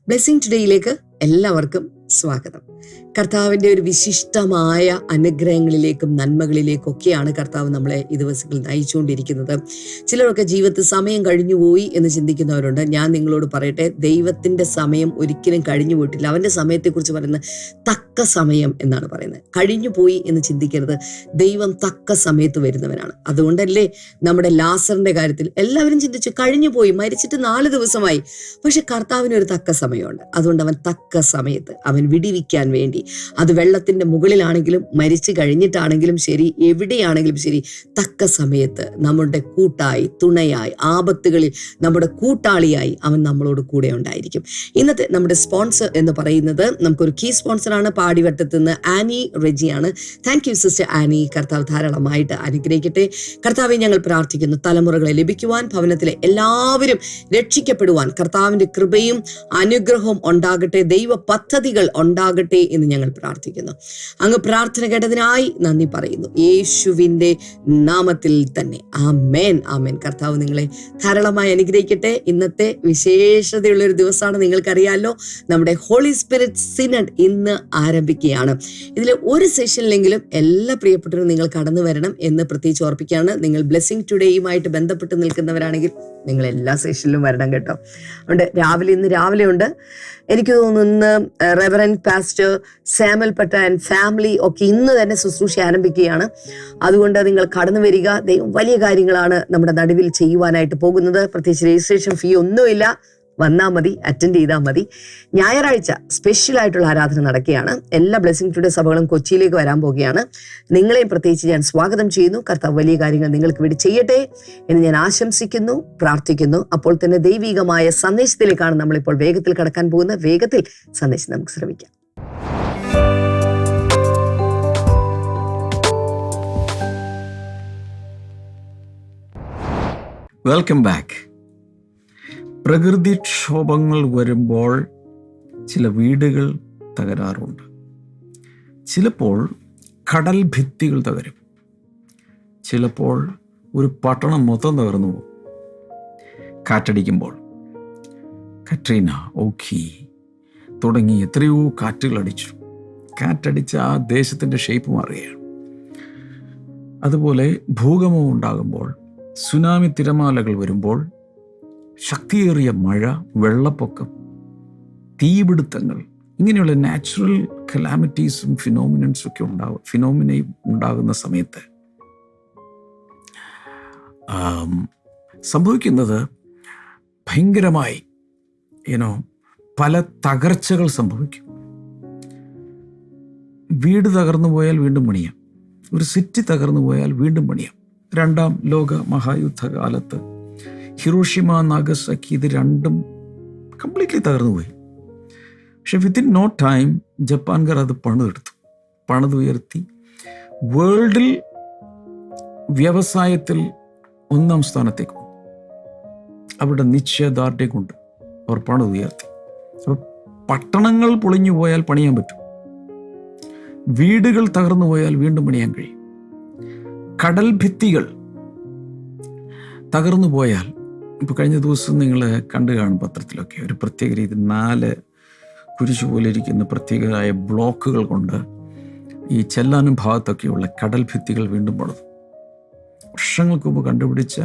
Blessing ടുഡേയിലേക്ക് എല്ലാവർക്കും സ്വാഗതം. കർത്താവിൻ്റെ ഒരു വിശിഷ്ടമായ അനുഗ്രഹങ്ങളിലേക്കും നന്മകളിലേക്കും ഒക്കെയാണ് കർത്താവ് നമ്മളെ ഈ ദിവസങ്ങളിൽ നയിച്ചുകൊണ്ടിരിക്കുന്നത്. ചിലരൊക്കെ ജീവിതത്തിൽ സമയം കഴിഞ്ഞുപോയി എന്ന് ചിന്തിക്കുന്നവരുണ്ട്. ഞാൻ നിങ്ങളോട് പറയട്ടെ, ദൈവത്തിൻ്റെ സമയം ഒരിക്കലും കഴിഞ്ഞു പോയിട്ടില്ല. അവൻ്റെ സമയത്തെക്കുറിച്ച് പറയുന്നത് തക്ക സമയം എന്നാണ് പറയുന്നത്. കഴിഞ്ഞു പോയി എന്ന് ചിന്തിക്കരുത്. ദൈവം തക്ക സമയത്ത് വരുന്നവനാണ്. അതുകൊണ്ടല്ലേ നമ്മുടെ ലാസറിൻ്റെ കാര്യത്തിൽ എല്ലാവരും ചിന്തിച്ചു, കഴിഞ്ഞു പോയി, മരിച്ചിട്ട് 4 ദിവസമായി. പക്ഷെ കർത്താവിന് ഒരു തക്ക സമയമുണ്ട്. അതുകൊണ്ട് അവൻ തക്ക സമയത്ത് അവൻ വിടിവിക്കാൻ വേണ്ടി, അത് വെള്ളത്തിൻ്റെ മുകളിലാണെങ്കിലും മരിച്ചു കഴിഞ്ഞിട്ടാണെങ്കിലും ശരി, എവിടെയാണെങ്കിലും ശരി, തക്ക സമയത്ത് നമ്മുടെ കൂട്ടായി, തുണയായി, ആപത്തുകളിൽ നമ്മുടെ കൂട്ടാളിയായി അവൻ നമ്മളോട് കൂടെ ഉണ്ടായിരിക്കും. ഇന്നത്തെ നമ്മുടെ സ്പോൺസർ എന്ന് പറയുന്നത് നമുക്കൊരു കീ സ്പോൺസറാണ്. പാടിവട്ടത്ത് നിന്ന് ആനി റെജിയാണ്. Thank you sister Annie. കർത്താവ് ധാരാളമായിട്ട് അനുഗ്രഹിക്കട്ടെ. കർത്താവെ, ഞങ്ങൾ പ്രാർത്ഥിക്കുന്നു, തലമുറകളെ ലഭിക്കുവാൻ, ഭവനത്തിലെ എല്ലാവരും രക്ഷിക്കപ്പെടുവാൻ കർത്താവിൻ്റെ കൃപയും അനുഗ്രഹവും ഉണ്ടാകട്ടെ, ദൈവ പദ്ധതികൾ ഉണ്ടാകട്ടെ എന്ന് ഞങ്ങൾ പ്രാർത്ഥിക്കുന്നു. അങ്ങ് പ്രാർത്ഥന കേട്ടതിനായി നന്ദി പറയുന്നു, യേശുവിൻ്റെ നാമത്തിൽ തന്നെ. ആമേൻ, ആമേൻ. കർത്താവ് നിങ്ങളെ ധാരാളമായി അനുഗ്രഹിക്കട്ടെ. ഇന്നത്തെ വിശേഷതയുള്ളൊരു ദിവസമാണ്. നിങ്ങൾക്കറിയാമല്ലോ, നമ്മുടെ ഹോളി സ്പിരിറ്റ് സിനഡ് ഇന്ന് ആരംഭിക്കുകയാണ്. ഇതിൽ ഒരു സെഷനിലെങ്കിലും എല്ലാ പ്രിയപ്പെട്ടവരും നിങ്ങൾ കടന്നു വരണം എന്ന് പ്രത്യേകിച്ച് ഓർപ്പിക്കുകയാണ്. നിങ്ങൾ ബ്ലെസ്സിംഗ് ടുഡേയുമായിട്ട് ബന്ധപ്പെട്ട് നിൽക്കുന്നവരാണെങ്കിൽ നിങ്ങൾ എല്ലാ സെഷനിലും വരണം കേട്ടോ. അതുകൊണ്ട് ഇന്ന് രാവിലെ ഉണ്ട്. എനിക്ക് തോന്നുന്നു റെവറൻഡ് പാസ്റ്റർ സാമുവൽ പട്ട ആൻഡ് ഫാമിലി ഒക്കെ ഇന്ന് തന്നെ ശുശ്രൂഷ ആരംഭിക്കുകയാണ്. അതുകൊണ്ട് നിങ്ങൾ കടന്നു വരിക. ദൈവം വലിയ കാര്യങ്ങളാണ് നമ്മുടെ നടുവിൽ ചെയ്യുവാനായിട്ട് പോകുന്നത്. പ്രത്യേകിച്ച് രജിസ്ട്രേഷൻ ഫീ ഒന്നുമില്ല. വന്നാൽ മതി, അറ്റൻഡ് ചെയ്താൽ മതി. ഞായറാഴ്ച സ്പെഷ്യലായിട്ടുള്ള ആരാധന നടക്കുകയാണ്. എല്ലാ ബ്ലെസ്സിംഗ് ടുഡേ സഭകളും കൊച്ചിയിലേക്ക് വരാൻ പോവുകയാണ്. നിങ്ങളെയും പ്രത്യേകിച്ച് ഞാൻ സ്വാഗതം ചെയ്യുന്നു. കർത്താവ് വലിയ കാര്യങ്ങൾ നിങ്ങൾക്ക് വേണ്ടി ചെയ്യട്ടെ എന്ന് ഞാൻ ആശംസിക്കുന്നു, പ്രാർത്ഥിക്കുന്നു. അപ്പോൾ തന്നെ ദൈവികമായ സന്ദേശത്തിലേക്കാണ് നമ്മളിപ്പോൾ വേഗത്തിൽ കടക്കാൻ പോകുന്നത്. വേഗത്തിൽ സന്ദേശം നമുക്ക് ശ്രമിക്കാം. Welcome back. പ്രകൃതിക്ഷോഭങ്ങൾ വരുമ്പോൾ ചില വീടുകൾ തകരാറുണ്ട്. ചിലപ്പോൾ കടൽ ഭിത്തികൾ തകരും. ചിലപ്പോൾ ഒരു പട്ടണം മൊത്തം തകർന്നു പോകും. കാറ്റടിക്കുമ്പോൾ കട്രീന, ഓഖി തുടങ്ങി എത്രയോ കാറ്റുകൾ അടിച്ചു. കാറ്റടിച്ച ആ ദേശത്തിൻ്റെ ഷേപ്പ് മാറുകയാണ്. അതുപോലെ ഭൂകമ്പം ഉണ്ടാകുമ്പോൾ, സുനാമി തിരമാലകൾ വരുമ്പോൾ, ശക്തിയേറിയ മഴ, വെള്ളപ്പൊക്കം, തീപിടുത്തങ്ങൾ, ഇങ്ങനെയുള്ള നാച്ചുറൽ കലാമിറ്റീസും ഫിനോമിനയും ഉണ്ടാകുന്ന സമയത്ത് സംഭവിക്കുന്നത് ഭയങ്കരമായി പല തകർച്ചകൾ സംഭവിക്കും. വീട് തകർന്നു പോയാൽ വീണ്ടും പണിയാം. ഒരു സിറ്റി തകർന്നു പോയാൽ വീണ്ടും പണിയാം. 2ാം ലോക മഹായുദ്ധകാലത്ത് ഹിരോഷിമ, നാഗസാക്കി, ഇത് രണ്ടും കംപ്ലീറ്റ്ലി തകർന്നു പോയി. പക്ഷെ വിത്തിൻ നോ ടൈം ജപ്പാൻകാർ അത് പണിതുയർത്തി വേൾഡിൽ വ്യവസായത്തിൽ 1ാം സ്ഥാനത്തേക്ക് വന്നു. അവരുടെ നിശ്ചയദാർഢ്യം കൊണ്ട് അവർ പണിതുയർത്തി. അപ്പോൾ പട്ടണങ്ങൾ പൊളിഞ്ഞു പോയാൽ പണിയാൻ പറ്റും. വീടുകൾ തകർന്നു പോയാൽ വീണ്ടും പണിയാൻ കഴിയും. കടൽ ഭിത്തികൾ തകർന്നു പോയാൽ, ഇപ്പോൾ കഴിഞ്ഞ ദിവസം നിങ്ങൾ കണ്ടു കാണും പത്രത്തിലൊക്കെ, ഒരു പ്രത്യേക രീതി 4 കുരിശു പോലെ ഇരിക്കുന്ന പ്രത്യേകമായ ബ്ലോക്കുകൾ കൊണ്ട് ഈ ചെല്ലാനും ഭാഗത്തൊക്കെയുള്ള കടൽ ഭിത്തികൾ വീണ്ടും പണിതു. വർഷങ്ങൾക്ക് മുമ്പ് കണ്ടുപിടിച്ച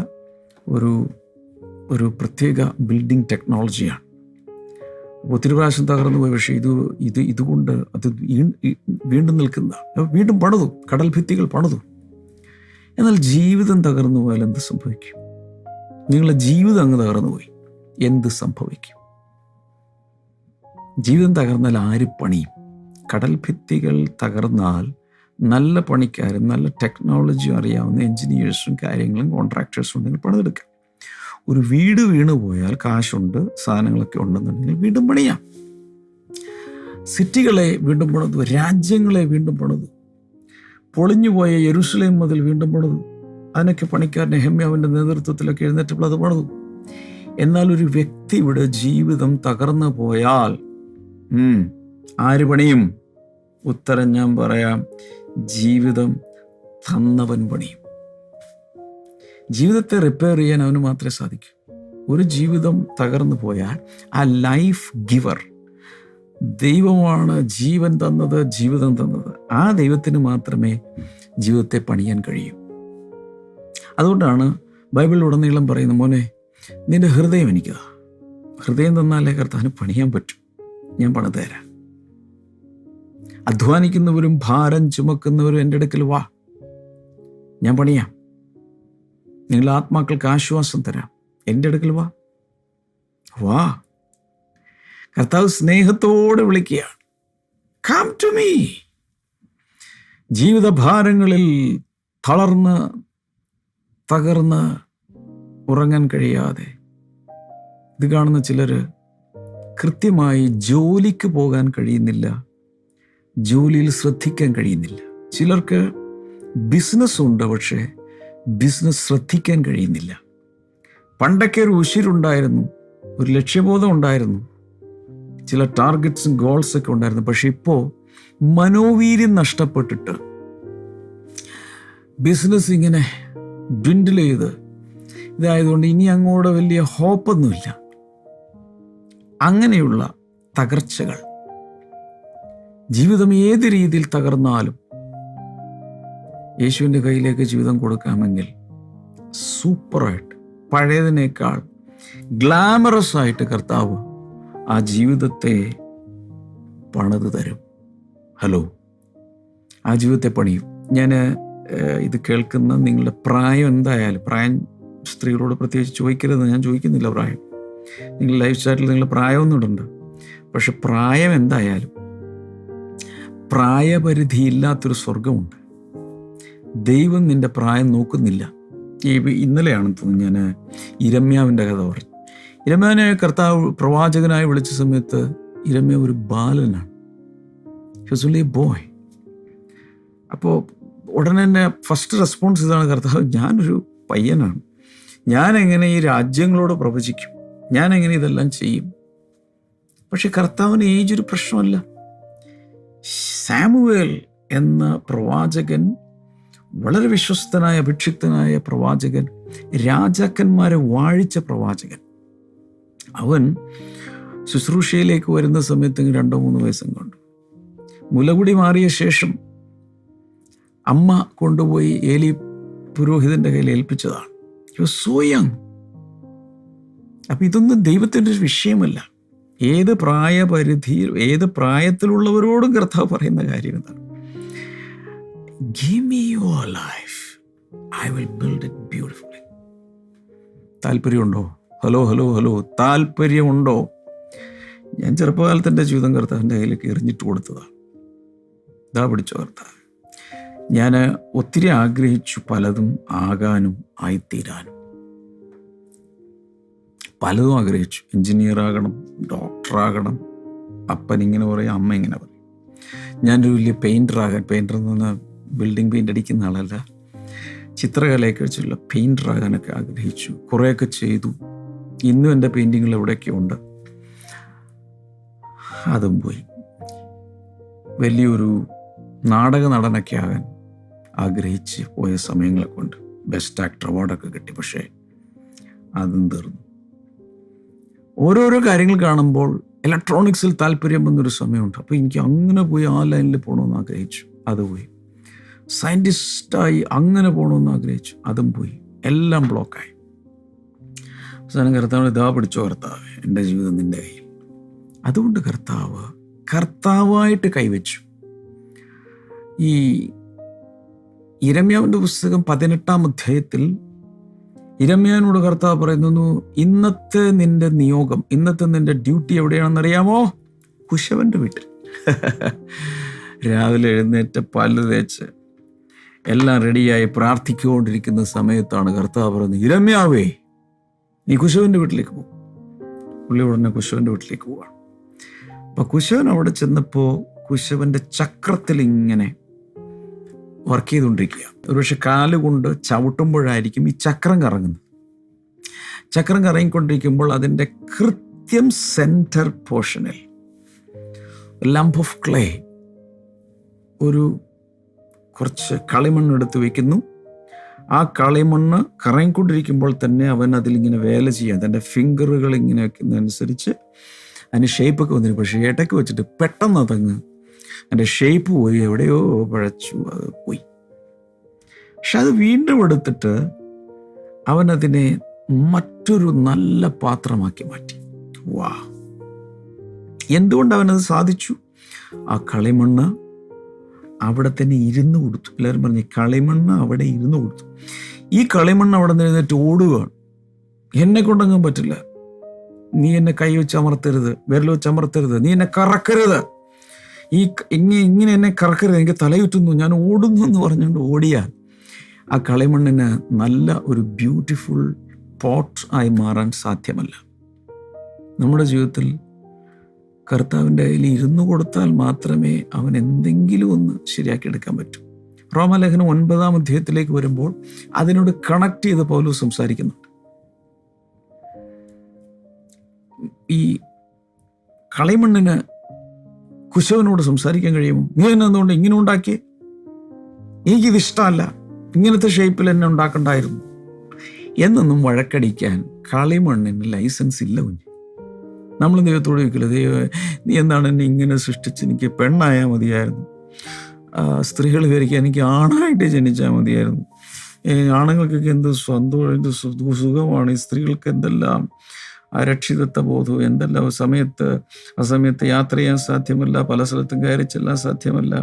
ഒരു പ്രത്യേക ബിൽഡിംഗ് ടെക്നോളജിയാണ്. ഒത്തിരി പ്രാവശ്യം തകർന്നു പോയി. പക്ഷേ ഇതുകൊണ്ട് അത് വീണ്ടും നിൽക്കുന്നതാണ്. വീണ്ടും പണിതു, കടൽ ഭിത്തികൾ പണിതു. എന്നാൽ ജീവിതം തകർന്നു പോയാൽ എന്ത് സംഭവിക്കും? നിങ്ങളുടെ ജീവിതം അങ്ങ് തകർന്നു പോയി, എന്ത് സംഭവിക്കും? ജീവിതം തകർന്നാൽ ആര് പണിയും? കടൽ ഭിത്തികൾ തകർന്നാൽ നല്ല പണിക്കാരും നല്ല ടെക്നോളജിയും അറിയാവുന്ന എൻജിനീയേഴ്സും കാര്യങ്ങളും കോൺട്രാക്ടേഴ്സും ഉണ്ടെങ്കിൽ പണിതെടുക്കാം. ഒരു വീട് വീണ് പോയാൽ കാശുണ്ട്, സാധനങ്ങളൊക്കെ ഉണ്ടെന്നുണ്ടെങ്കിൽ വീണ്ടും പണിയാം. സിറ്റികളെ വീണ്ടും പണിതു, രാജ്യങ്ങളെ വീണ്ടും പണിതു, പൊളിഞ്ഞുപോയ യെരൂശലേം മുതൽ വീണ്ടും പണിതു. അതിനൊക്കെ പണിക്കാരൻ നെഹെമ്യാവിൻ്റെ നേതൃത്വത്തിലൊക്കെ എഴുന്നേറ്റപ്പോൾ അത് പണിതു. എന്നാൽ ഒരു വ്യക്തിയുടെ ജീവിതം തകർന്നു പോയാൽ ആര് പണിയും? ഉത്തരം ഞാൻ പറയാം, ജീവിതം തന്നവൻ പണിയും. ജീവിതത്തെ റിപ്പയർ ചെയ്യാൻ അവന് മാത്രമേ സാധിക്കൂ. ഒരു ജീവിതം തകർന്നു പോയാൽ ആ ലൈഫ് ഗിവർ, ദൈവമാണ് ജീവൻ തന്നത്, ജീവിതം തന്നത്, ആ ദൈവത്തിന് മാത്രമേ ജീവിതത്തെ പണിയാൻ കഴിയൂ. അതുകൊണ്ടാണ് ബൈബിളിലുടനീളം പറയുന്ന, മോനെ നിന്റെ ഹൃദയം എനിക്ക് താ. ഹൃദയം തന്നാലേ കർത്താവിന് പണിയാൻ പറ്റും. ഞാൻ പണിത് തരാം. അധ്വാനിക്കുന്നവരും ഭാരം ചുമക്കുന്നവരും എൻ്റെ അടുക്കൽ വാ, ഞാൻ പണിയാം. നിങ്ങളുടെ ആത്മാക്കൾക്ക് ആശ്വാസം തരാം. എൻ്റെ അടുക്കൽ വാ, വാ. കർത്താവ് സ്നേഹത്തോടെ വിളിക്കുകയാണ്, കം ടു മീ. ജീവിതഭാരങ്ങളിൽ തളർന്ന് തകർന്ന് ഉറങ്ങാൻ കഴിയാതെ ഇത് കാണുന്ന ചിലർ കൃത്യമായി ജോലിക്ക് പോകാൻ കഴിയുന്നില്ല, ജോലിയിൽ ശ്രദ്ധിക്കാൻ കഴിയുന്നില്ല. ചിലർക്ക് ബിസിനസ് ഉണ്ട്, പക്ഷേ ബിസിനസ് ശ്രദ്ധിക്കാൻ കഴിയുന്നില്ല. പണ്ടൊക്കെ ഒരു ഉശിരുണ്ടായിരുന്നു, ഒരു ലക്ഷ്യബോധം ഉണ്ടായിരുന്നു, ചില ടാർഗറ്റ്സും ഗോൾസൊക്കെ ഉണ്ടായിരുന്നു. പക്ഷെ ഇപ്പോൾ മനോവീര്യം നഷ്ടപ്പെട്ടിട്ട് ബിസിനസ് ഇങ്ങനെ ഡ്വിൻഡിൽ ചെയ്ത് ഇതായതുകൊണ്ട് ഇനി അങ്ങോട്ട് വലിയ ഹോപ്പൊന്നുമില്ല. അങ്ങനെയുള്ള തകർച്ചകൾ, ജീവിതം ഏത് രീതിയിൽ തകർന്നാലും യേശുവിൻ്റെ കയ്യിലേക്ക് ജീവിതം കൊടുക്കാമെങ്കിൽ സൂപ്പറായിട്ട്, പഴയതിനേക്കാൾ ഗ്ലാമറസ് ആയിട്ട് കർത്താവ് ആ ജീവിതത്തെ പണിത് തരും. ഹലോ, ആ ജീവിതത്തെ പണിയും. ഞാൻ ഇത് കേൾക്കുന്ന നിങ്ങളുടെ പ്രായം എന്തായാലും, പ്രായം സ്ത്രീകളോട് പ്രത്യേകിച്ച് ചോദിക്കരുത്, ഞാൻ ചോദിക്കുന്നില്ല പ്രായം. നിങ്ങൾ ലൈഫ് ചാറ്റിൽ നിങ്ങളുടെ പ്രായമൊന്നും ഇടുന്നുണ്ട്. പക്ഷെ പ്രായം എന്തായാലും പ്രായപരിധിയില്ലാത്തൊരു സ്വർഗമുണ്ട്. ദൈവം നിന്റെ പ്രായം നോക്കുന്നില്ല. ഇന്നലെയാണെന്ന് തോന്നുന്നു ഞാൻ ഇരമ്യാവിൻ്റെ കഥ പറഞ്ഞു. ഇരമ്യാവിനെ കർത്താവ് പ്രവാചകനായി വിളിച്ച സമയത്ത് ഇരമ്യാവ് ഒരു ബാലനാണ്, he was only a boy. അപ്പോൾ ഉടനെ തന്നെ ഫസ്റ്റ് റെസ്പോൺസ് ഇതാണ്, കർത്താവ് ഞാനൊരു പയ്യനാണ്, ഞാൻ എങ്ങനെ ഈ രാജ്യങ്ങളോട് പ്രവചിക്കും, ഞാൻ എങ്ങനെ ഇതെല്ലാം ചെയ്യും? പക്ഷെ കർത്താവിന് ഏജ് ഒരു പ്രശ്നമല്ല. സാമുവേൽ എന്ന പ്രവാചകൻ, വളരെ വിശ്വസ്തനായ അഭിഷിക്തനായ പ്രവാചകൻ, രാജാക്കന്മാരെ വാഴിച്ച പ്രവാചകൻ, അവൻ ശുശ്രൂഷയിലേക്ക് വരുന്ന സമയത്ത് 2-3 വയസ്സും കണ്ടു. മുലകുടി മാറിയ ശേഷം അമ്മ കൊണ്ടുപോയി ഏലി പുരോഹിതന്റെ കയ്യിൽ ഏൽപ്പിച്ചതാണ്. He was so young. അപ്പൊ ഇതൊന്നും ദൈവത്തിൻ്റെ ഒരു വിഷയമല്ല. ഏത് പ്രായപരിധി, ഏത് പ്രായത്തിലുള്ളവരോടും കർത്താവ് പറയുന്ന കാര്യം എന്താണ്? Give me your life. I will build it beautifully. താല്പര്യമുണ്ടോ? ഹലോ ഹലോ ഹലോ, താല്പര്യമുണ്ടോ? ഞാൻ ചെറുപ്പകാലത്ത് എൻ്റെ ജീവിതം കർത്താവിൻ്റെ കയ്യിലേക്ക് എറിഞ്ഞിട്ട് കൊടുത്തതാണ്. ഇതാ പിടിച്ചോ കർത്താവ്. ഞാൻ ഒത്തിരി ആഗ്രഹിച്ചു പലതും ആകാനും ആയിത്തീരാനും. പലതും ആഗ്രഹിച്ചു. എൻജിനീയർ ആകണം, ഡോക്ടറാകണം. അപ്പൻ ഇങ്ങനെ പറയും, അമ്മ ഇങ്ങനെ പറയും. ഞാനൊരു വലിയ പെയിൻറ്ററാകാൻ, പെയിൻറ്റർ എന്ന് പറഞ്ഞാൽ ബിൽഡിംഗ് പെയിൻ്റ് അടിക്കുന്ന ആളല്ല, ചിത്രകലയൊക്കെ വെച്ചുള്ള പെയിൻറ്ററാകാനൊക്കെ ആഗ്രഹിച്ചു. കുറേയൊക്കെ ചെയ്തു. ഇന്നും എൻ്റെ പെയിൻറ്റിങ്ങൾ എവിടെയൊക്കെ ഉണ്ട്. അതും പോയി. വലിയൊരു നാടക നടനൊക്കെ ആകാൻ ആഗ്രഹിച്ച് പോയ സമയങ്ങളൊക്കെ ഉണ്ട്. ബെസ്റ്റ് ആക്ടർ അവാർഡൊക്കെ കിട്ടി. പക്ഷേ അതും തീർന്നു. ഓരോരോ കാര്യങ്ങൾ കാണുമ്പോൾ ഇലക്ട്രോണിക്സിൽ താല്പര്യം വന്നൊരു സമയമുണ്ട്. അപ്പോൾ എനിക്ക് അങ്ങനെ പോയി ആ ലൈനിൽ പോകണമെന്ന് ആഗ്രഹിച്ചു, അത് പോയി. സയൻറ്റിസ്റ്റായി അങ്ങനെ പോകണമെന്ന് ആഗ്രഹിച്ചു, അതും പോയി. എല്ലാം ബ്ലോക്കായി. അവസാനം കർത്താവ് ഇതാ പിടിച്ചോ കർത്താവ്, എൻ്റെ ജീവിതം നിൻ്റെ കയ്യിൽ. അതുകൊണ്ട് കർത്താവായിട്ട് കൈവച്ചു. ഈ ഇരമ്യാവിൻ്റെ പുസ്തകം 18-ാം അധ്യായത്തിൽ ഇരമ്യാവിനോട് കർത്താവ് പറയുന്നു, ഇന്നത്തെ നിന്റെ നിയോഗം, ഇന്നത്തെ നിന്റെ ഡ്യൂട്ടി എവിടെയാണെന്നറിയാമോ? കുശവൻ്റെ വീട്ടിൽ. രാവിലെ എഴുന്നേറ്റ് പല്ല് തേച്ച് എല്ലാം റെഡിയായി പ്രാർത്ഥിച്ചുകൊണ്ടിരിക്കുന്ന സമയത്താണ് കർത്താവ് പറയുന്നത്, ഇരമ്യാവേ നീ കുശവൻ്റെ വീട്ടിലേക്ക് പോകും. പുള്ളി ഉടനെ കുശവൻ്റെ വീട്ടിലേക്ക് പോവാണ്. അപ്പം കുശവൻ അവിടെ ചെന്നപ്പോൾ കുശവൻ്റെ ചക്രത്തിൽ ഇങ്ങനെ വർക്ക് ചെയ്തുകൊണ്ടിരിക്കുക. ഒരുപക്ഷെ കാലുകൊണ്ട് ചവിട്ടുമ്പോഴായിരിക്കും ഈ ചക്രം കറങ്ങുന്നത്. ചക്രം കറങ്ങിക്കൊണ്ടിരിക്കുമ്പോൾ അതിൻ്റെ കൃത്യം സെൻറ്റർ പോർഷനിൽ ലംപ് ഓഫ് ക്ലേ, ഒരു കുറച്ച് കളിമണ്ണെടുത്ത് വയ്ക്കുന്നു. ആ കളിമണ്ണ് കറങ്ങിക്കൊണ്ടിരിക്കുമ്പോൾ തന്നെ അവൻ അതിലിങ്ങനെ വേല ചെയ്യാൻ തൻ്റെ ഫിംഗറുകൾ ഇങ്ങനെ വയ്ക്കുന്നതനുസരിച്ച് അതിന് ഷേപ്പൊക്കെ വന്നിരുന്നു. പക്ഷേ ഇടയ്ക്ക് വെച്ചിട്ട് പെട്ടെന്ന് അതങ്ങ് അതിൻ്റെ ഷേപ്പ് പോയി, എവിടെയോ പഴച്ചു, അത് പോയി. പക്ഷെ അത് വീണ്ടും എടുത്തിട്ട് അവനതിനെ മറ്റൊരു നല്ല പാത്രമാക്കി മാറ്റി. വാ, എന്തുകൊണ്ട് അവനത് സാധിച്ചു? ആ കളിമണ്ണ് അവിടെ തന്നെ ഇരുന്ന് കൊടുത്തു. എല്ലാവരും പറഞ്ഞു, കളിമണ്ണ് അവിടെ ഇരുന്ന് കൊടുത്തു. ഈ കളിമണ്ണ് അവിടെ നിന്ന് എഴുന്നേറ്റ് ഓടുകയാണ്. എന്നെ കൊണ്ടങ്ങും പറ്റില്ല, നീ എന്നെ കൈ വെച്ച് അമർത്തരുത്, വിരൽ വെച്ച് അമർത്തരുത്, നീ എന്നെ കറക്കരുത്, ഇങ്ങനെ എന്നെ കറക്കരുത്, എനിക്ക് തലയുറ്റുന്നു, ഞാൻ ഓടുന്നു എന്ന് പറഞ്ഞുകൊണ്ട് ഓടിയാൽ ആ കളിമണ്ണിന് നല്ല ഒരു ബ്യൂട്ടിഫുൾ പോട്ട് ആയി മാറാൻ സാധ്യമല്ല. നമ്മുടെ ജീവിതത്തിൽ കർത്താവിൻ്റെ കയ്യിൽ ഇരുന്നു കൊടുത്താൽ മാത്രമേ അവൻ എന്തെങ്കിലും ഒന്ന് ശരിയാക്കിയെടുക്കാൻ പറ്റൂ. റോമാലേഖനം 9-ാം അധ്യായത്തിലേക്ക് വരുമ്പോൾ അതിനോട് കണക്ട് ചെയ്ത് പൗലോസ് സംസാരിക്കുന്നുണ്ട്. ഈ കളിമണ്ണിന് കുശവനോട് സംസാരിക്കാൻ കഴിയുമോ? നീ എന്നെ എന്തുകൊണ്ട് ഇങ്ങനെ ഉണ്ടാക്കിയേ? എനിക്കിത് ഇഷ്ടമല്ല, ഇങ്ങനത്തെ ഷേപ്പിൽ എന്നെ ഉണ്ടാക്കണ്ടായിരുന്നു എന്നൊന്നും വഴക്കടിക്കാൻ കളിമണ്ണിന് ലൈസൻസ് ഇല്ല. കുഞ്ഞ്, നമ്മൾ ദൈവത്തോട് ചോദിക്കില്ല, ദൈവം നീ എന്താണ് എന്നെ ഇങ്ങനെ സൃഷ്ടിച്ച്? എനിക്ക് പെണ്ണായാൽ മതിയായിരുന്നു, സ്ത്രീകൾ വിചാരിക്കുക എനിക്ക് ആണായിട്ട് ജനിച്ചാൽ മതിയായിരുന്നു, ആണുങ്ങൾക്കൊക്കെ എന്ത് സ്വന്തം എന്ത് സുഖമാണ്, ഈ സ്ത്രീകൾക്ക് എന്തെല്ലാം അരക്ഷിതത്വ ബോധവും, എന്തെല്ലാം ആ സമയത്ത് യാത്ര ചെയ്യാൻ സാധ്യമല്ല, പല സ്ഥലത്തും കയറി ചെല്ലാൻ സാധ്യമല്ല,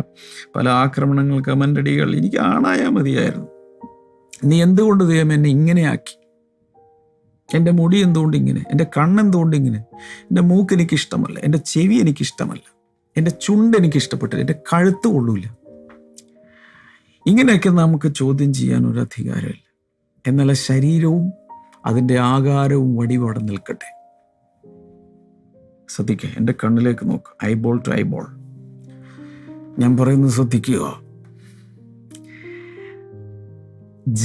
പല ആക്രമണങ്ങൾ, കമൻ്റടികൾ, എനിക്ക് ആണായാൽ മതിയായിരുന്നു. നീ എന്തുകൊണ്ട് ദൈവം എന്നെ ഇങ്ങനെയാക്കി? എൻ്റെ മുടി എന്തുകൊണ്ട് ഇങ്ങനെ, എൻ്റെ കണ്ണെന്തുകൊണ്ട് ഇങ്ങനെ, എൻ്റെ മൂക്ക് എനിക്കിഷ്ടമല്ല, എൻ്റെ ചെവി എനിക്കിഷ്ടമല്ല, എൻ്റെ ചുണ്ട് എനിക്കിഷ്ടപ്പെട്ടില്ല, എൻ്റെ കഴുത്ത് കൊള്ളൂല. ഇങ്ങനെയൊക്കെ നമുക്ക് ചോദ്യം ചെയ്യാൻ ഒരു അധികാരമില്ല. എന്നാൽ ശരീരവും അതിൻ്റെ ആകാരവും വടിവോടെ നിൽക്കട്ടെ. ശ്രദ്ധിക്കുക, എൻ്റെ കണ്ണിലേക്ക് നോക്ക്, ഐബോൾ ടു ഐബോൾ. ഞാൻ പറയുന്നത് ശ്രദ്ധിക്കുക.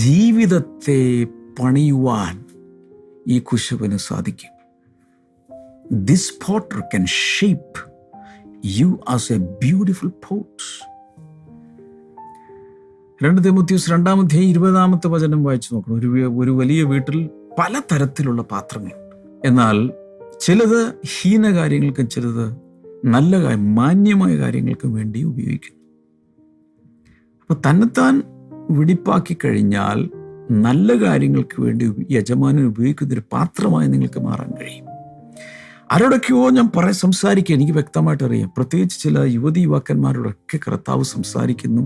ജീവിതത്തെ പണിയുവാൻ ഈ കുശവന് സാധിക്കും. This potter can shape you as a beautiful pot. 2 തിമോത്തിയോസ് 2-ാം അധ്യായം 20-ാമത്തെ വചനം വായിച്ചു നോക്കണം. ഒരു വലിയ വീട്ടിൽ പല തരത്തിലുള്ള പാത്രങ്ങളുണ്ട്. എന്നാൽ ചിലത് ഹീന കാര്യങ്ങൾക്കും ചിലത് നല്ല മാന്യമായ കാര്യങ്ങൾക്കും വേണ്ടി ഉപയോഗിക്കുന്നു. അപ്പൊ തന്നെത്താൻ വെടിപ്പാക്കി കഴിഞ്ഞാൽ നല്ല കാര്യങ്ങൾക്ക് വേണ്ടി യജമാനൻ ഉപയോഗിക്കുന്ന ഒരു പാത്രമായി നിങ്ങൾക്ക് മാറാൻ കഴിയും. ആരോടൊക്കെയോ ഞാൻ സംസാരിക്കുക, എനിക്ക് വ്യക്തമായിട്ട് അറിയാം. പ്രത്യേകിച്ച് ചില യുവതീ-യുവാക്കന്മാരോടൊക്കെ കർത്താവ് സംസാരിക്കുന്നു.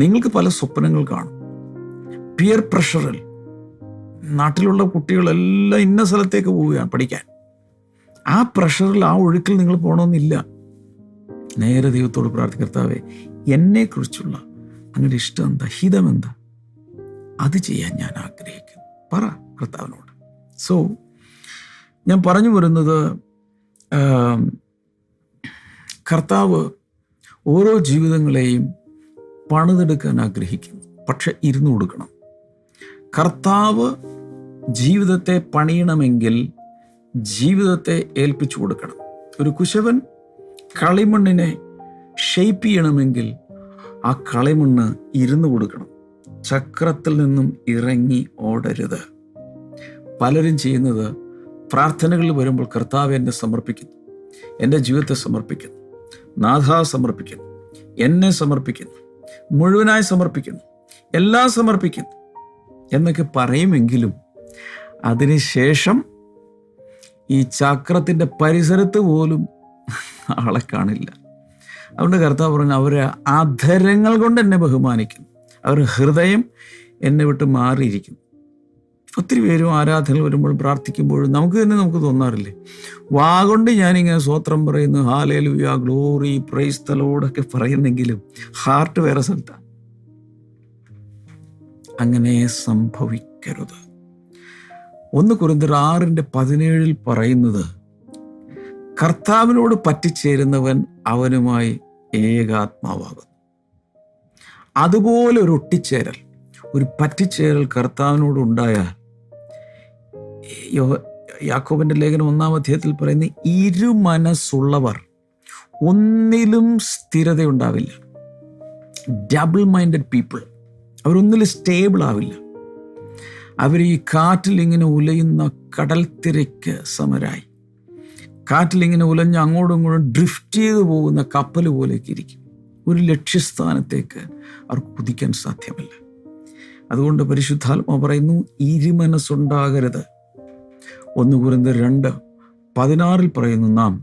നിങ്ങൾക്ക് പല സ്വപ്നങ്ങൾ കാണും. പിയർ പ്രഷറിൽ നാട്ടിലുള്ള കുട്ടികളെല്ലാം ഇന്ന സ്ഥലത്തേക്ക് പോവുകയാണ് പഠിക്കാൻ. ആ പ്രഷറിൽ, ആ ഒഴുക്കിൽ നിങ്ങൾ പോകണമെന്നില്ല. നേരെ ദൈവത്തോട് പ്രാർത്ഥിക്കർത്താവേ, എന്നെക്കുറിച്ചുള്ള അങ്ങയുടെ ഇഷ്ടം എന്താ, ഹിതം എന്താ, അത് ചെയ്യാൻ ഞാൻ ആഗ്രഹിക്കുന്നു. പറ കർത്താവിനോട്. സോ ഞാൻ പറഞ്ഞു വരുന്നത്, കർത്താവ് ഓരോ ജീവിതങ്ങളെയും പണിതെടുക്കാൻ ആഗ്രഹിക്കുന്നു. പക്ഷെ ഇരുന്നു കൊടുക്കണം. കർത്താവ് ജീവിതത്തെ പണിയണമെങ്കിൽ ജീവിതത്തെ ഏൽപ്പിച്ചു കൊടുക്കണം. ഒരു കുശവൻ കളിമണ്ണിനെ ഷേപ്പ് ചെയ്യണമെങ്കിൽ ആ കളിമണ്ണ് ഇരുന്നു കൊടുക്കണം. ചക്രത്തിൽ നിന്നും ഇറങ്ങി ഓടരുത്. പലരും ചെയ്യുന്നത്, പ്രാർത്ഥനകളിൽ വരുമ്പോൾ കർത്താവ് എന്നെ സമർപ്പിക്കുന്നു, എൻ്റെ ജീവിതത്തെ സമർപ്പിക്കുന്നു, നാഥ സമർപ്പിക്കുന്നു, എന്നെ സമർപ്പിക്കുന്നു, മുഴുവനായി സമർപ്പിക്കുന്നു, എല്ലാം സമർപ്പിക്കുന്നു എന്നൊക്കെ പറയുമെങ്കിലും അതിനുശേഷം ഈ ചക്രത്തിൻ്റെ പരിസരത്ത് പോലും ആളെ കാണില്ല. അതുകൊണ്ട് കർത്താവ് പറഞ്ഞു, അവർ അധരങ്ങൾ കൊണ്ട് എന്നെ ബഹുമാനിക്കുന്നു, അവർ ഹൃദയം എന്നെ വിട്ട് മാറിയിരിക്കുന്നു. ഒത്തിരി പേരും ആരാധനകൾ വരുമ്പോഴും പ്രാർത്ഥിക്കുമ്പോഴും നമുക്ക് തോന്നാറില്ലേ, വാഗൊണ്ട് ഞാനിങ്ങനെ സ്തോത്രം പറയുന്നു, hallelujah, glory, praise the Lord ഒക്കെ പറയുന്നെങ്കിലും ഹാർട്ട് വേറെ സ്ഥലത്താണ്. അങ്ങനെ സംഭവിക്കരുത്. 1 കൊരിന്ത്യർ 6:17 പറയുന്നത്, കർത്താവിനോട് പറ്റിച്ചേരുന്നവൻ അവനുമായി ഏകാത്മാവാകുന്നു. അതുപോലെ ഒരു ഒട്ടിച്ചേരൽ, ഒരു പറ്റിച്ചേരൽ കർത്താവിനോട് ഉണ്ടായാൽ, യാക്കോബിന്റെ ലേഖനം 1-ാം അധ്യായത്തിൽ പറയുന്ന, ഇരുമനസ്സുള്ളവർ ഒന്നിലും സ്ഥിരതയുണ്ടാവില്ല. ഡബിൾ മൈൻഡഡ് പീപ്പിൾ, അവരൊന്നിലും സ്റ്റേബിൾ ആവില്ല. അവർ ഈ കാറ്റിൽ ഇങ്ങനെ ഉലയുന്ന കടൽ തിരയ്ക്ക് സമരായി, കാറ്റിലിങ്ങനെ ഉലഞ്ഞ് അങ്ങോട്ടും ഇങ്ങോട്ടും ഡ്രിഫ്റ്റ് ചെയ്ത് പോകുന്ന കപ്പൽ പോലെയൊക്കെ ഇരിക്കും. ഒരു ലക്ഷ്യസ്ഥാനത്തേക്ക് അവർക്ക് കുതിക്കാൻ സാധ്യമല്ല. അതുകൊണ്ട് പരിശുദ്ധാത്മാവ് പറയുന്നു, ഇരുമനസ്സുണ്ടാകരുത്. 1 കൊരിന്ത്യർ 2:16 പറയുന്നു, നാം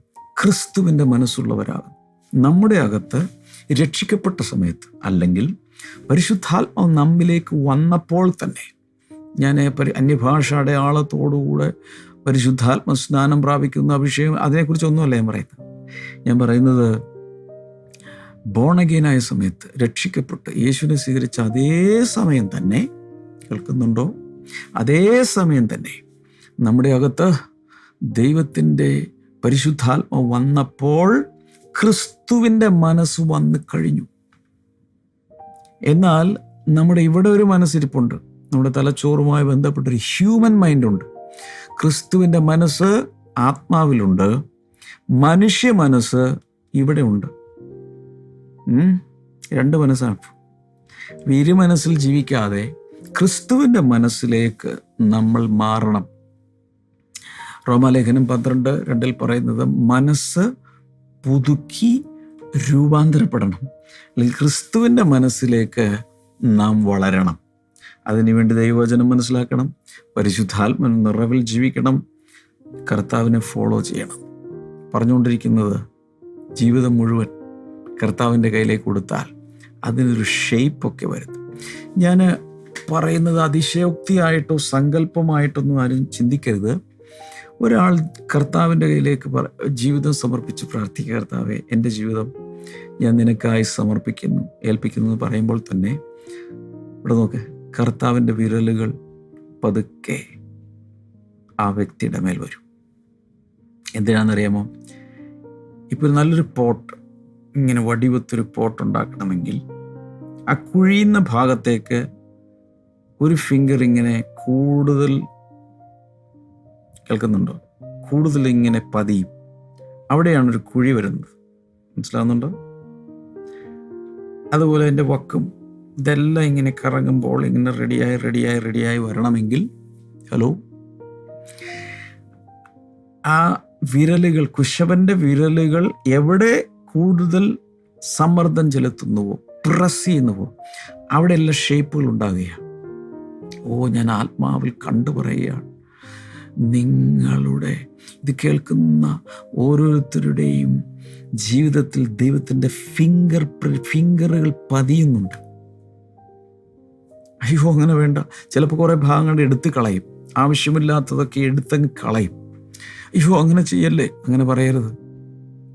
ക്രിസ്തുവിൻ്റെ മനസ്സുള്ളവരാകും. നമ്മുടെ അകത്ത് രക്ഷിക്കപ്പെട്ട സമയത്ത്, അല്ലെങ്കിൽ പരിശുദ്ധാത്മാവ് നമ്മിലേക്ക് വന്നപ്പോൾ തന്നെ, ഞാൻ അന്യഭാഷ അടയാളത്തോടുകൂടെ പരിശുദ്ധാത്മ സ്നാനം പ്രാപിക്കുന്ന അഭിഷേകം, അതിനെക്കുറിച്ചൊന്നുമല്ല ഞാൻ പറയുന്നത് ബോൺ അഗെയിനായ സമയത്ത്, രക്ഷിക്കപ്പെട്ട് യേശുവിനെ സ്വീകരിച്ച അതേ സമയം തന്നെ, കേൾക്കുന്നുണ്ടോ, അതേ സമയം തന്നെ നമ്മുടെ അകത്ത് ദൈവത്തിൻ്റെ പരിശുദ്ധാത്മാവ് വന്നപ്പോൾ ക്രിസ്തുവിൻ്റെ മനസ്സ് വന്നു കഴിഞ്ഞു. എന്നാൽ നമ്മുടെ ഇവിടെ ഒരു മനസ്സിരിപ്പുണ്ട്, നമ്മുടെ തലച്ചോറുമായി ബന്ധപ്പെട്ടൊരു ഹ്യൂമൻ മൈൻഡുണ്ട്. ക്രിസ്തുവിൻ്റെ മനസ്സ് ആത്മാവിലുണ്ട്, മനുഷ്യ മനസ്സ് ഇവിടെ ഉണ്ട്. 2 മനസ്സാണ്. ഇരുമനസ്സിൽ ജീവിക്കാതെ ക്രിസ്തുവിൻ്റെ മനസ്സിലേക്ക് നമ്മൾ മാറണം. റോമാലേഖനം 12:2 പറയുന്നത്, മനസ്സ് പുതുക്കി രൂപാന്തരപ്പെടണം, അല്ലെങ്കിൽ ക്രിസ്തുവിൻ്റെ മനസ്സിലേക്ക് നാം വളരണം. അതിനുവേണ്ടി ദൈവവചനം മനസ്സിലാക്കണം, പരിശുദ്ധാത്മ നിറവിൽ ജീവിക്കണം, കർത്താവിനെ ഫോളോ ചെയ്യണം. പറഞ്ഞുകൊണ്ടിരിക്കുന്നത്, ജീവിതം മുഴുവൻ കർത്താവിൻ്റെ കയ്യിലേക്ക് കൊടുത്താൽ അതിനൊരു ഷേപ്പൊക്കെ വരുത്തും. ഞാൻ പറയുന്നത് അതിശയോക്തിയായിട്ടോ സങ്കല്പമായിട്ടൊന്നും ആരും ചിന്തിക്കരുത്. ഒരാൾ കർത്താവിൻ്റെ കയ്യിലേക്ക് ജീവിതം സമർപ്പിച്ച് പ്രാർത്ഥിക്കുക, കർത്താവേ, എൻ്റെ ജീവിതം ഞാൻ നിനക്കായി സമർപ്പിക്കുന്നു, ഏൽപ്പിക്കുന്നു എന്ന് പറയുമ്പോൾ തന്നെ ഇവിടെ നോക്ക്, കർത്താവിൻ്റെ വിരലുകൾ പതുക്കെ ആ വ്യക്തിയുടെ മേൽ വരും. എന്തിനാണെന്നറിയാമോ? ഇപ്പോൾ ഒരു നല്ലൊരു പോട്ട്, ഇങ്ങനെ വടിവത്തൊരു പോട്ട് ഉണ്ടാക്കണമെങ്കിൽ ആ കുഴിയുന്ന ഭാഗത്തേക്ക് ഒരു ഫിംഗർ ഇങ്ങനെ കൂടുതൽ, കേൾക്കുന്നുണ്ടോ, കൂടുതൽ ഇങ്ങനെ പതിയും. അവിടെയാണ് ഒരു കുഴി വരുന്നത്. മനസ്സിലാവുന്നുണ്ടോ? അതുപോലെ എൻ്റെ വക്കും ഇതെല്ലാം ഇങ്ങനെ കറങ്ങുമ്പോൾ ഇങ്ങനെ റെഡിയായി വരണമെങ്കിൽ, ആ വിരലുകൾ, കുശവന്റെ വിരലുകൾ എവിടെ കൂടുതൽ സമ്മർദ്ദം ചെലുത്തുന്നുവോ, പ്രസ് ചെയ്യുന്നുവോ, അവിടെ എല്ലാം ഷേപ്പുകൾ ഉണ്ടാകുകയാണ്. ഞാൻ ആത്മാവിൽ കണ്ടു പറയുകയാണ്, നിങ്ങളുടെ ഇത് കേൾക്കുന്ന ഓരോരുത്തരുടെയും ജീവിതത്തിൽ ദൈവത്തിൻ്റെ ഫിംഗറുകൾ പതിയുന്നുണ്ട്. അയ്യോ, അങ്ങനെ വേണ്ട. ചിലപ്പോൾ കുറേ ഭാഗങ്ങൾ എടുത്ത് കളയും, ആവശ്യമില്ലാത്തതൊക്കെ എടുത്തങ്ങ് കളയും. അയ്യോ, അങ്ങനെ ചെയ്യല്ലേ, അങ്ങനെ പറയരുത്.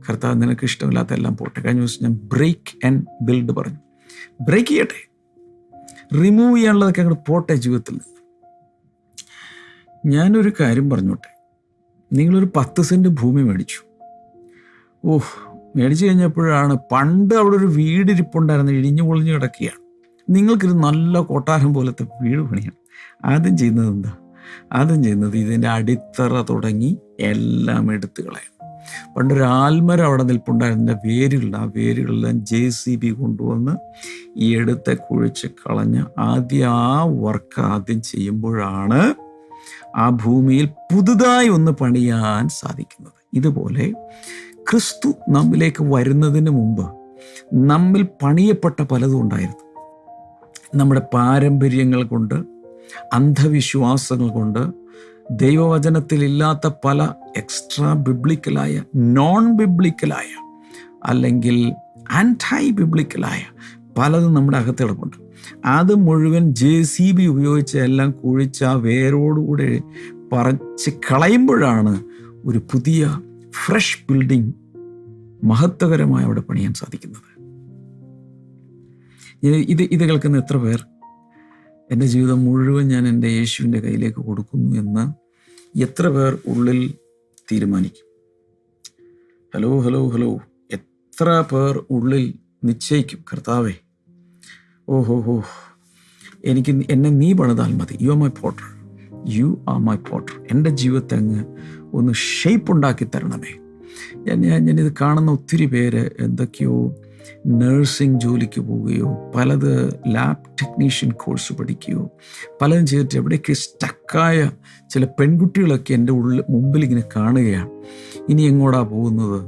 കർത്താവ്, നിനക്ക് ഇഷ്ടമില്ലാത്ത എല്ലാം പോട്ടെ. കഴിഞ്ഞ ദിവസം ഞാൻ ബ്രേക്ക് ആൻഡ് ബിൽഡ് പറഞ്ഞു. ബ്രേക്ക് ചെയ്യട്ടെ, റിമൂവ് ചെയ്യാനുള്ളതൊക്കെ അങ്ങോട്ട് പോട്ടെ ജീവിതത്തിൽ നിന്ന്. ഞാനൊരു കാര്യം പറഞ്ഞോട്ടെ, നിങ്ങളൊരു 10 സെൻറ്റ് ഭൂമി മേടിച്ചു. മേടിച്ചു കഴിഞ്ഞപ്പോഴാണ് പണ്ട് അവിടെ ഒരു വീടിരിപ്പുണ്ടായിരുന്നു, ഇടിഞ്ഞു പൊളിഞ്ഞു കിടക്കുകയാണ്. നിങ്ങൾക്കൊരു നല്ല കൊട്ടാരം പോലത്തെ വീട് പണിയാണ്. ആദ്യം ചെയ്യുന്നത് എന്താ? ആദ്യം ചെയ്യുന്നത് ഇതിൻ്റെ അടിത്തറ തുടങ്ങി എല്ലാം എടുത്തു കളയണം. പണ്ടൊരു ആൽമരം അവിടെ നിൽപ്പുണ്ടായിരുന്ന ആ വേരുകളെല്ലാം JCB കൊണ്ടുവന്ന് ഈ എടുത്തെ കുഴിച്ച് കളഞ്ഞ് ആ വർക്ക് ആദ്യം ചെയ്യുമ്പോഴാണ് ആ ഭൂമിയിൽ പുതുതായി ഒന്ന് പണിയാൻ സാധിക്കുന്നത്. ഇതുപോലെ ക്രിസ്തു നമ്മിലേക്ക് വരുന്നതിന് മുമ്പ് നമ്മിൽ പണിയപ്പെട്ട പലതും ഉണ്ടായിരുന്നു. നമ്മുടെ പാരമ്പര്യങ്ങൾ കൊണ്ട്, അന്ധവിശ്വാസങ്ങൾ കൊണ്ട്, ദൈവവചനത്തിലില്ലാത്ത പല എക്സ്ട്രാ ബിബ്ലിക്കലായ, നോൺ ബിബ്ലിക്കലായ, അല്ലെങ്കിൽ ആൻറ്റൈ ബിബ്ലിക്കലായ പലതും നമ്മുടെ അകത്ത് കിടപ്പുണ്ട്. അത് മുഴുവൻ JCB ഉപയോഗിച്ച് എല്ലാം കുഴിച്ച് ആ വേരോടുകൂടെ പറിച്ച് കളയുമ്പോഴാണ് ഒരു പുതിയ ഫ്രഷ് ബിൽഡിംഗ് മഹത്വകരമായി അവിടെ പണിയാൻ സാധിക്കുന്നത്. ഇത് കേൾക്കുന്ന എത്ര പേർ എൻ്റെ ജീവിതം മുഴുവൻ ഞാൻ എൻ്റെ യേശുവിൻ്റെ കയ്യിലേക്ക് കൊടുക്കുന്നു എന്ന് എത്ര പേർ ഉള്ളിൽ തീരുമാനിക്കും? ഹലോ ഹലോ ഹലോ, എത്ര പേർ ഉള്ളിൽ നിശ്ചയിക്കും, കർത്താവേ, ഓഹോ എന്നെ നീ പണിതാൽ മതി, you are my Potter, you are my Potter, എൻ്റെ ജീവിതത്തെ അങ്ങ് ഒന്ന് ഷേപ്പ് ഉണ്ടാക്കി തരണമേ. ഞാനിത് കാണുന്ന ഒത്തിരി പേര് എന്തൊക്കെയോ നഴ്സിംഗ് ജോലിക്ക് പോവുകയോ പലത് ലാബ് ടെക്നീഷ്യൻ കോഴ്സ് പഠിക്കുകയോ പലതും ചെയ്തിട്ട് എവിടെയൊക്കെ സ്റ്റക്കായ ചില പെൺകുട്ടികളൊക്കെ എൻ്റെ മുമ്പിൽ ഇങ്ങനെ കാണുകയാണ്. ഇനി എങ്ങോട്ടാ പോകുന്നത്?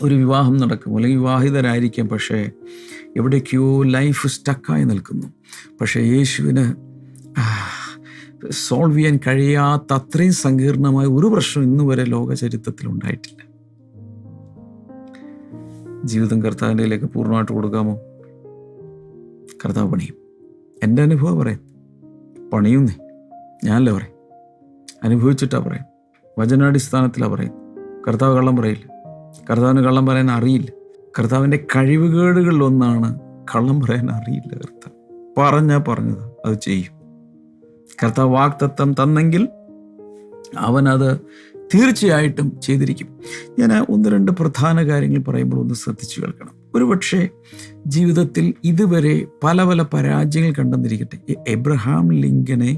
ഒരു വിവാഹം നടക്കും, അല്ലെങ്കിൽ വിവാഹിതരായിരിക്കാം, പക്ഷേ എവിടേക്കോ ലൈഫ് സ്റ്റക്കായി നിൽക്കുന്നു. പക്ഷേ യേശുവിന് സോൾവ് ചെയ്യാൻ കഴിയാത്ത അത്രയും സങ്കീർണമായ ഒരു പ്രശ്നം ഇന്ന് വരെ ലോക ചരിത്രത്തിൽ ഉണ്ടായിട്ടില്ല. ജീവിതം കർത്താവിൻ്റെയിലേക്ക് പൂർണ്ണമായിട്ട് കൊടുക്കാമോ? കർത്താവ് പണിയും. എൻ്റെ അനുഭവം പറയാം, പണിയുന്നേ, ഞാനല്ല പറയും, അനുഭവിച്ചിട്ടാ പറയും, വചനാടിസ്ഥാനത്തിലാണ് പറയും. കർത്താവ് കള്ളം പറയില്ല, കർത്താവിന് കള്ളം പറയാൻ അറിയില്ല. കർത്താവിൻ്റെ കഴിവുകേടുകളിലൊന്നാണ് കള്ളം പറയാൻ അറിയില്ല. കർത്താവ് പറഞ്ഞത് അത് ചെയ്യും. കർത്താവ് വാഗ്ദത്തം തന്നെങ്കിൽ അവനത് തീർച്ചയായിട്ടും ചെയ്തിരിക്കും. ഞാൻ 1-2 പ്രധാന കാര്യങ്ങൾ പറയുമ്പോൾ ഒന്ന് ശ്രദ്ധിച്ചു കേൾക്കണം. ഒരുപക്ഷെ ജീവിതത്തിൽ ഇതുവരെ പല പരാജയങ്ങൾ കണ്ടെന്നിരിക്കട്ടെ. എബ്രഹാം ലിങ്കനെ,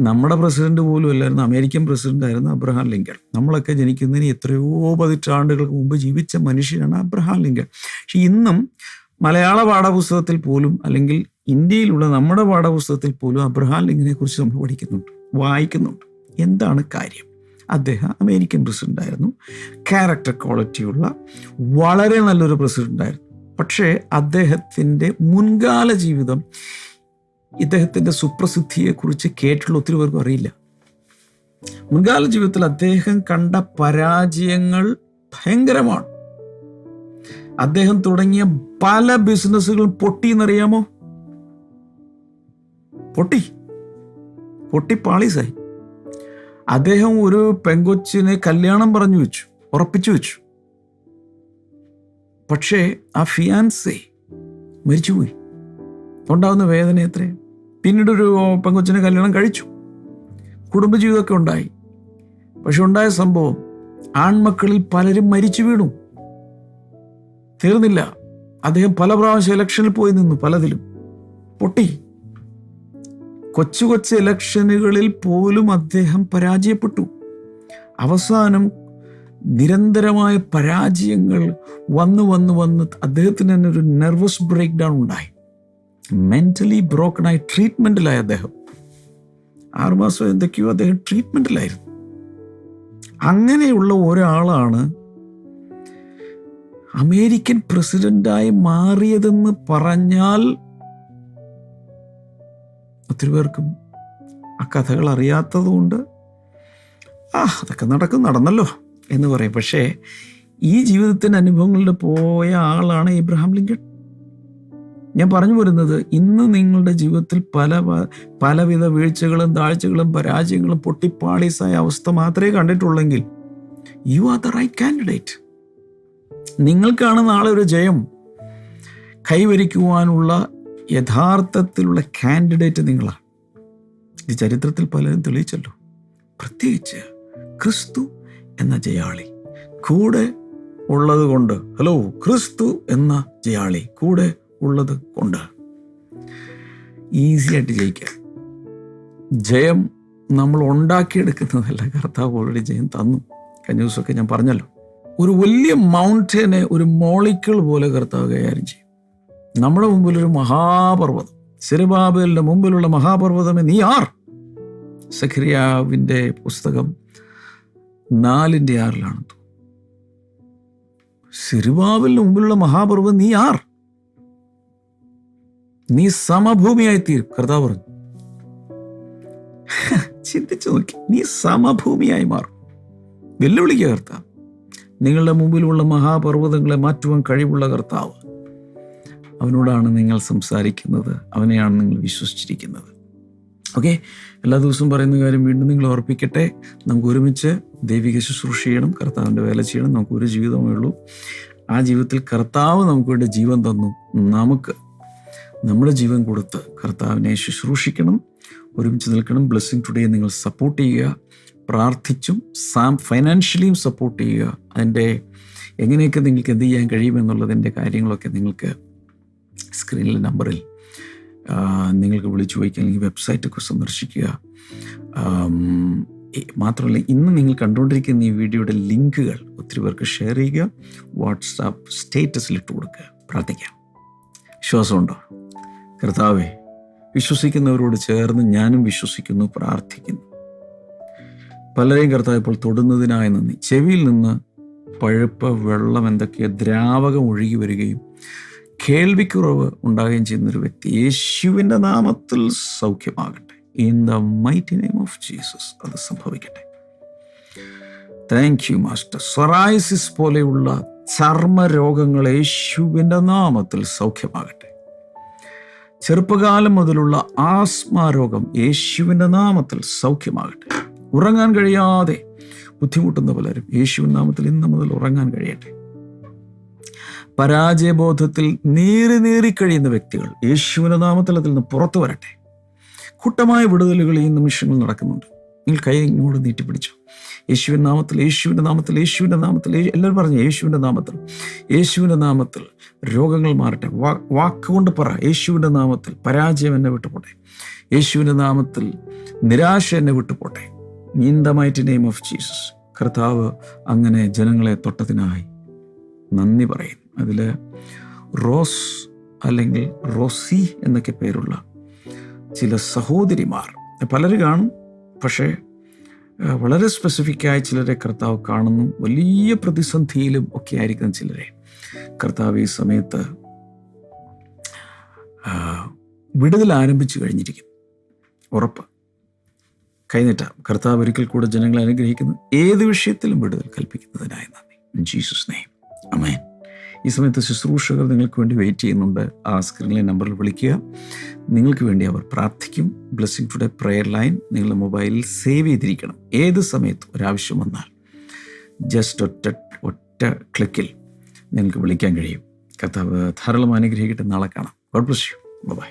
നമ്മുടെ പ്രസിഡന്റ് പോലും അല്ലായിരുന്നു, അമേരിക്കൻ പ്രസിഡന്റ് ആയിരുന്നു അബ്രഹാം ലിങ്കൺ. നമ്മളൊക്കെ ജനിക്കുന്നതിന് എത്രയോ പതിറ്റാണ്ടുകൾക്ക് മുമ്പ് ജീവിച്ച മനുഷ്യനാണ് അബ്രഹാം ലിങ്കൺ. പക്ഷെ ഇന്നും മലയാള പാഠപുസ്തകത്തിൽ പോലും, അല്ലെങ്കിൽ ഇന്ത്യയിലുള്ള നമ്മുടെ പാഠപുസ്തകത്തിൽ പോലും അബ്രഹാം ലിങ്കനെ കുറിച്ച് നമ്മൾ പഠിക്കുന്നുണ്ട്, വായിക്കുന്നുണ്ട്. എന്താണ് കാര്യം? അദ്ദേഹം അമേരിക്കൻ പ്രസിഡന്റ് ആയിരുന്നു, ക്യാരക്ടർ ക്വാളിറ്റിയുള്ള വളരെ നല്ലൊരു പ്രസിഡന്റ് ആയിരുന്നു. പക്ഷേ അദ്ദേഹത്തിൻ്റെ മുൻകാല ജീവിതം, ഇദ്ദേഹത്തിൻ്റെ സുപ്രസിദ്ധിയെക്കുറിച്ച് കേട്ടുള്ള ഒത്തിരി പേർക്കും അറിയില്ല. മുൻകാല ജീവിതത്തിൽ അദ്ദേഹം കണ്ട പരാജയങ്ങൾ ഭയങ്കരമാണ്. അദ്ദേഹം തുടങ്ങിയ പല ബിസിനസ്സുകളും പൊട്ടിയെന്നറിയാമോ? പൊട്ടി പാളീസായി. അദ്ദേഹം ഒരു പെങ്കൊച്ചിനെ കല്യാണം ഉറപ്പിച്ചു വെച്ചു. പക്ഷേ ആ ഫിയാൻസെ മരിച്ചുപോയി. ഉണ്ടാകുന്ന വേദന എത്ര! പിന്നീടൊരു പെങ്കൊച്ചിനെ കല്യാണം കഴിച്ചു, കുടുംബജീവിതമൊക്കെ ഉണ്ടായി. പക്ഷെ ഉണ്ടായ സംഭവം, ആൺമക്കളിൽ പലരും മരിച്ചു വീണു. തീർന്നില്ല, അദ്ദേഹം പല പ്രാവശ്യം ഇലക്ഷനിൽ പോയി നിന്നു, പലതിലും പൊട്ടി. കൊച്ചു ഇലക്ഷനുകളിൽ പോലും അദ്ദേഹം പരാജയപ്പെട്ടു. അവസാനം നിരന്തരമായ പരാജയങ്ങൾ വന്ന് അദ്ദേഹത്തിന് തന്നെ ഒരു നെർവസ് ബ്രേക്ക് ഡൗൺ ഉണ്ടായി. മെന്റലി ബ്രോക്കണായി ട്രീറ്റ്മെന്റിലായി അദ്ദേഹം. 6 മാസം എന്തൊക്കെയോ അദ്ദേഹം ട്രീറ്റ്മെന്റിലായിരുന്നു. അങ്ങനെയുള്ള ഒരാളാണ് അമേരിക്കൻ പ്രസിഡന്റായി മാറിയതെന്ന് പറഞ്ഞാൽ ഒത്തിരി പേർക്കും ആ കഥകൾ അറിയാത്തതുകൊണ്ട് അതൊക്കെ നടന്നല്ലോ എന്ന് പറയും. പക്ഷേ ഈ ജീവിതത്തിൻ്റെ അനുഭവങ്ങളുടെ പോയ ആളാണ് എബ്രഹാം ലിങ്കൺ. ഞാൻ പറഞ്ഞു വരുന്നത്, ഇന്ന് നിങ്ങളുടെ ജീവിതത്തിൽ പലവിധ വീഴ്ചകളും താഴ്ചകളും പരാജയങ്ങളും പൊട്ടിപ്പാളീസായ അവസ്ഥ മാത്രമേ കണ്ടിട്ടുള്ളെങ്കിൽ you are the right candidate. നിങ്ങൾക്കാണ് നാളെ ഒരു ജയം കൈവരിക്കുവാനുള്ള യഥാർത്ഥത്തിലുള്ള കാൻഡിഡേറ്റ് നിങ്ങളാണ്. ഈ ചരിത്രത്തിൽ പലരും തെളിയിച്ചല്ലോ. പ്രത്യേകിച്ച് ക്രിസ്തു എന്ന ജയാളി കൂടെ ഉള്ളത് കൊണ്ട്, ക്രിസ്തു എന്ന ജയാളി കൂടെ ഉള്ളത് കൊണ്ട് ഈസിയായിട്ട് ജയിക്കാം. ജയം നമ്മൾ ഉണ്ടാക്കിയെടുക്കുന്നതല്ല, കർത്താവ് ഓൾറെഡി ജയം തന്നു. കഴിഞ്ഞ ദിവസമൊക്കെ ഞാൻ പറഞ്ഞല്ലോ, ഒരു വലിയ മൗണ്ടനെ ഒരു മോളിക്കൾ പോലെ കർത്താവ് കൈകാര്യം ചെയ്യും. നമ്മുടെ മുമ്പിലൊരു മഹാപർവ്വതം, സെരുബ്ബാബേലിന്റെ മുമ്പിലുള്ള മഹാപർവ്വതമേ നീ ആർ. സഖറിയാവിന്റെ പുസ്തകം 4:6 സെരുബ്ബാബേലിന് മുമ്പിലുള്ള മഹാപർവ്വതം നീ ആർ, നീ സമഭൂമിയായി തീരും. കർത്താവ് പറഞ്ഞു. ചിന്തിച്ചു നോക്കി, നീ സമഭൂമിയായി മാറും. വെല്ലുവിളിക്കുക കർത്താവ്. നിങ്ങളുടെ മുമ്പിലുള്ള മഹാപർവ്വതങ്ങളെ മാറ്റുവാൻ കഴിവുള്ള കർത്താവ്. അവനോടാണ് നിങ്ങൾ സംസാരിക്കുന്നത്, അവനെയാണ് നിങ്ങൾ വിശ്വസിച്ചിരിക്കുന്നത്. ഓക്കെ, എല്ലാ ദിവസവും പറയുന്ന കാര്യം വീണ്ടും നിങ്ങൾ ഓർപ്പിക്കട്ടെ. നമുക്ക് ഒരുമിച്ച് ദൈവിക ശുശ്രൂഷ ചെയ്യണം, കർത്താവിൻ്റെ വേല ചെയ്യണം. നമുക്ക് ഒരു ജീവിതമേ ഉള്ളൂ. ആ ജീവിതത്തിൽ കർത്താവ് നമുക്ക് വേണ്ടി ജീവൻ തന്നു. നമുക്ക് നമ്മുടെ ജീവൻ കൊടുത്ത് കർത്താവിനെ ശുശ്രൂഷിക്കണം, ഒരുമിച്ച് നിൽക്കണം. ബ്ലെസ്സിങ് ടുഡേ നിങ്ങൾ സപ്പോർട്ട് ചെയ്യുക, പ്രാർത്ഥിച്ചും ഫൈനാൻഷ്യലിയും സപ്പോർട്ട് ചെയ്യുക. അതിൻ്റെ എങ്ങനെയൊക്കെ നിങ്ങൾക്ക് എന്ത് ചെയ്യാൻ കഴിയുമെന്നുള്ളതിൻ്റെ കാര്യങ്ങളൊക്കെ നിങ്ങൾക്ക് സ്ക്രീനിലെ നമ്പറിൽ നിങ്ങൾക്ക് വിളിച്ചു ചോദിക്കുക, അല്ലെങ്കിൽ വെബ്സൈറ്റൊക്കെ സന്ദർശിക്കുക. മാത്രമല്ല, ഇന്ന് നിങ്ങൾ കണ്ടുകൊണ്ടിരിക്കുന്ന ഈ വീഡിയോയുടെ ലിങ്കുകൾ ഒത്തിരി പേർക്ക് ഷെയർ ചെയ്യുക, വാട്സാപ്പ് സ്റ്റേറ്റസിൽ ഇട്ട് കൊടുക്കുക. പ്രാർത്ഥിക്കാം. വിശ്വാസമുണ്ടോ? കർത്താവേ, വിശ്വസിക്കുന്നവരോട് ചേർന്ന് ഞാനും വിശ്വസിക്കുന്നു, പ്രാർത്ഥിക്കുന്നു. പലരെയും കർത്താവ് ഇപ്പോൾ തൊടുന്നതിനായി നന്ദി. ചെവിയിൽ നിന്ന് പഴുപ്പ്, വെള്ളം, എന്തൊക്കെയോ ദ്രാവകം ഒഴുകി വരികയും കേൾവിക്കുറവ് ഉണ്ടാകുകയും ചെയ്യുന്നൊരു വ്യക്തി യേശുവിൻ്റെ നാമത്തിൽ സൗഖ്യമാകട്ടെ. In the mighty name of Jesus അത് സംഭവിക്കട്ടെ. Thank you master. സൊറായിസിസ് പോലെയുള്ള ചർമ്മരോഗങ്ങൾ യേശുവിൻ്റെ നാമത്തിൽ സൗഖ്യമാകട്ടെ. ചെറുപ്പകാലം മുതലുള്ള ആസ്മ രോഗം യേശുവിൻ്റെ നാമത്തിൽ സൗഖ്യമാകട്ടെ. ഉറങ്ങാൻ കഴിയാതെ ബുദ്ധിമുട്ടുന്ന പലരും യേശുവിൻ നാമത്തിൽ ഇന്ന് മുതൽ ഉറങ്ങാൻ കഴിയട്ടെ. പരാജയബോധത്തിൽ നീറി കഴിയുന്ന വ്യക്തികൾ യേശുവിൻ്റെ നാമത്തിൽ അതിൽ നിന്ന് പുറത്തു വരട്ടെ. കൂട്ടമായ വിടുതലുകൾ ഈ നിമിഷങ്ങൾ നടക്കുന്നുണ്ട്. നിങ്ങൾ കൈ ഇങ്ങോട്ട് നീട്ടിപ്പിടിച്ചു. യേശുവിൻ്റെ നാമത്തിൽ, യേശുവിൻ്റെ നാമത്തിൽ, യേശുവിൻ്റെ നാമത്തിൽ. എല്ലാവരും പറഞ്ഞു യേശുവിൻ്റെ നാമത്തിൽ, യേശുവിൻ്റെ നാമത്തിൽ രോഗങ്ങൾ മാറട്ടെ. വാക്കുകൊണ്ട് പറ, യേശുവിൻ്റെ നാമത്തിൽ പരാജയം എന്നെ വിട്ടുപോട്ടെ, യേശുവിൻ്റെ നാമത്തിൽ നിരാശ എന്നെ വിട്ടുപോട്ടെ. In the mighty name of Jesus. കർത്താവ് അങ്ങനെ ജനങ്ങളെ തൊട്ടതിനായി നന്ദി പറയും. അതിൽ റോസ് അല്ലെങ്കിൽ റോസി എന്നൊക്കെ പേരുള്ള ചില സഹോദരിമാർ പലരും കാണും. പക്ഷേ വളരെ സ്പെസിഫിക്കായി ചിലരെ കർത്താവ് കാണുന്നു. വലിയ പ്രതിസന്ധിയിലും ഒക്കെ ആയിരിക്കും ചിലരെ കർത്താവ് ഈ സമയത്ത് വിടുതൽ ആരംഭിച്ചു കഴിഞ്ഞിരിക്കും. ഉറപ്പ്. കൈനീട്ടാം. കർത്താവ് ഒരിക്കൽ കൂടെ ജനങ്ങളെ അനുഗ്രഹിക്കുന്നു. ഏത് വിഷയത്തിലും വിടുതൽ കൽപ്പിക്കുന്നതിനായി നന്ദി. ഇൻ ജീസസ് നെയിം, ആമേൻ. ഈ സമയത്ത് ശുശ്രൂഷകർ നിങ്ങൾക്ക് വേണ്ടി വെയിറ്റ് ചെയ്യുന്നുണ്ട്. ആ സ്ക്രീനിലെ നമ്പറിൽ വിളിക്കുക. നിങ്ങൾക്ക് വേണ്ടി അവർ പ്രാർത്ഥിക്കും. ബ്ലെസ്സിങ് ടുഡേ പ്രെയർ ലൈൻ നിങ്ങളുടെ മൊബൈലിൽ സേവ് ചെയ്തിരിക്കണം. ഏത് സമയത്തും ഒരാവശ്യം വന്നാൽ ജസ്റ്റ് ഒറ്റ ക്ലിക്കിൽ നിങ്ങൾക്ക് വിളിക്കാൻ കഴിയും. കർത്താവ് ധാരാളം അനുഗ്രഹിക്കട്ടെ. നാളെ കാണാം. God bless you. ബൈ.